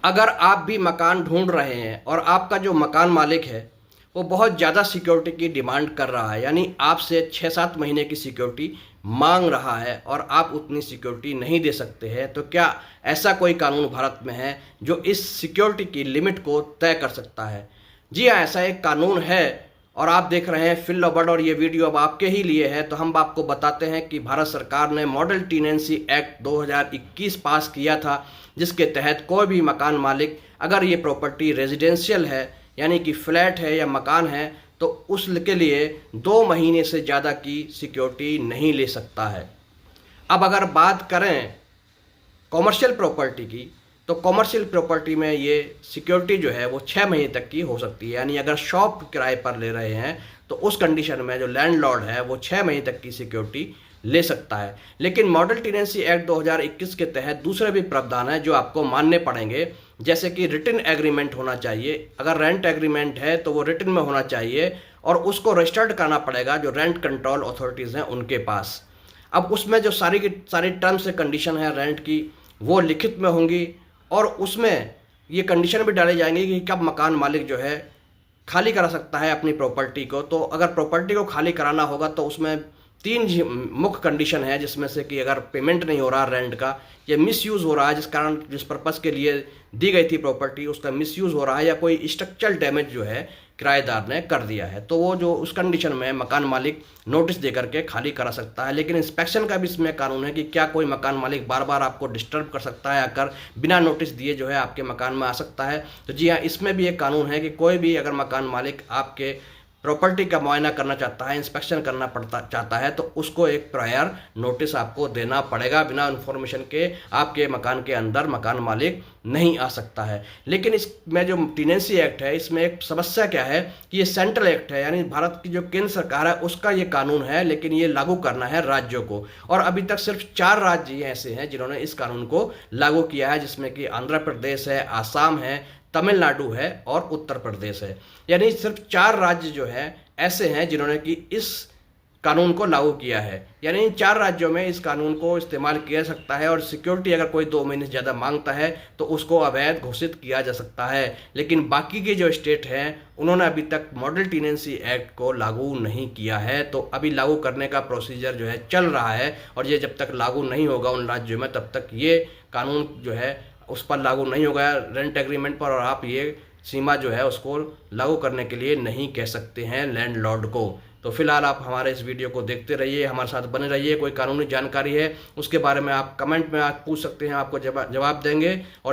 अगर आप भी मकान ढूंढ रहे हैं और आपका जो मकान मालिक है वो बहुत ज़्यादा सिक्योरिटी की डिमांड कर रहा है, यानी आपसे 6-7 महीने की सिक्योरिटी मांग रहा है और आप उतनी सिक्योरिटी नहीं दे सकते हैं, तो क्या ऐसा कोई कानून भारत में है जो इस सिक्योरिटी की लिमिट को तय कर सकता है? जी हाँ, ऐसा एक कानून है और आप देख रहे हैं फिल लॉबर्ट और ये वीडियो अब आपके ही लिए है। तो हम आपको बताते हैं कि भारत सरकार ने मॉडल टेनेंसी एक्ट 2021 पास किया था, जिसके तहत कोई भी मकान मालिक अगर ये प्रॉपर्टी रेजिडेंशियल है यानी कि फ्लैट है या मकान है तो उसके लिए 2 महीने से ज़्यादा की सिक्योरिटी नहीं ले सकता है। अब अगर बात करें कॉमर्शियल प्रॉपर्टी की, तो कॉमर्शियल प्रॉपर्टी में ये सिक्योरिटी जो है वो 6 महीने तक की हो सकती है, यानी अगर शॉप किराए पर ले रहे हैं तो उस कंडीशन में जो लैंडलॉर्ड है वो 6 महीने तक की सिक्योरिटी ले सकता है। लेकिन मॉडल टेनेंसी एक्ट 2021 के तहत दूसरे भी प्रावधान है जो आपको मानने पड़ेंगे, जैसे कि रिटन एग्रीमेंट होना चाहिए। अगर रेंट एग्रीमेंट है तो वो रिटन में होना चाहिए और उसको रजिस्टर्ड करना पड़ेगा जो रेंट कंट्रोल अथॉरिटीज़ हैं उनके पास। अब उसमें जो सारी की सारी टर्म्स एंड कंडीशन है रेंट की वो लिखित में होंगी और उसमें ये कंडीशन भी डाले जाएंगे कि कब मकान मालिक जो है खाली करा सकता है अपनी प्रॉपर्टी को। तो अगर प्रॉपर्टी को खाली कराना होगा तो उसमें 3 मुख्य कंडीशन है, जिसमें से कि अगर पेमेंट नहीं हो रहा रेंट का, या मिसयूज़ हो रहा है, जिस कारण जिस पर्पज़ के लिए दी गई थी प्रॉपर्टी उसका मिसयूज़ हो रहा है, या कोई स्ट्रक्चरल डैमेज जो है किराएदार ने कर दिया है, तो वो जो उस कंडीशन में मकान मालिक नोटिस दे करके खाली करा सकता है। लेकिन इंस्पेक्शन का भी इसमें कानून है कि क्या कोई मकान मालिक बार बार आपको डिस्टर्ब कर सकता है, आकर बिना नोटिस दिए जो है आपके मकान में आ सकता है। तो जी हाँ, इसमें भी एक कानून है कि कोई भी अगर मकान मालिक आपके प्रॉपर्टी का मुआयना करना चाहता है, इंस्पेक्शन करना पड़ता चाहता है, तो उसको एक प्रायर नोटिस आपको देना पड़ेगा। बिना इन्फॉर्मेशन के आपके मकान के अंदर मकान मालिक नहीं आ सकता है। लेकिन इसमें जो टेनेंसी एक्ट है इसमें एक समस्या क्या है कि ये सेंट्रल एक्ट है, यानी भारत की जो केंद्र सरकार है उसका ये कानून है, लेकिन ये लागू करना है राज्यों को। और अभी तक सिर्फ 4 राज्य ऐसे हैं जिन्होंने इस कानून को लागू किया है, जिसमें कि आंध्र प्रदेश है, आसाम है, तमिलनाडु है और उत्तर प्रदेश है। यानी सिर्फ 4 राज्य जो है ऐसे हैं जिन्होंने कि इस कानून को लागू किया है। यानी इन 4 राज्यों में इस कानून को इस्तेमाल किया जा सकता है और सिक्योरिटी अगर कोई 2 महीने से ज़्यादा मांगता है तो उसको अवैध घोषित किया जा सकता है। लेकिन बाकी के जो स्टेट हैं उन्होंने अभी तक मॉडल टेनेंसी एक्ट को लागू नहीं किया है, तो अभी लागू करने का प्रोसीजर जो है चल रहा है और ये जब तक लागू नहीं होगा उन राज्यों में तब तक ये कानून जो है उस पर लागू नहीं होगा रेंट एग्रीमेंट पर, और आप ये सीमा जो है उसको लागू करने के लिए नहीं कह सकते हैं लैंडलॉर्ड को। तो फिलहाल आप हमारे इस वीडियो को देखते रहिए, हमारे साथ बने रहिए। कोई कानूनी जानकारी है उसके बारे में आप कमेंट में आप पूछ सकते हैं, आपको जवाब देंगे। और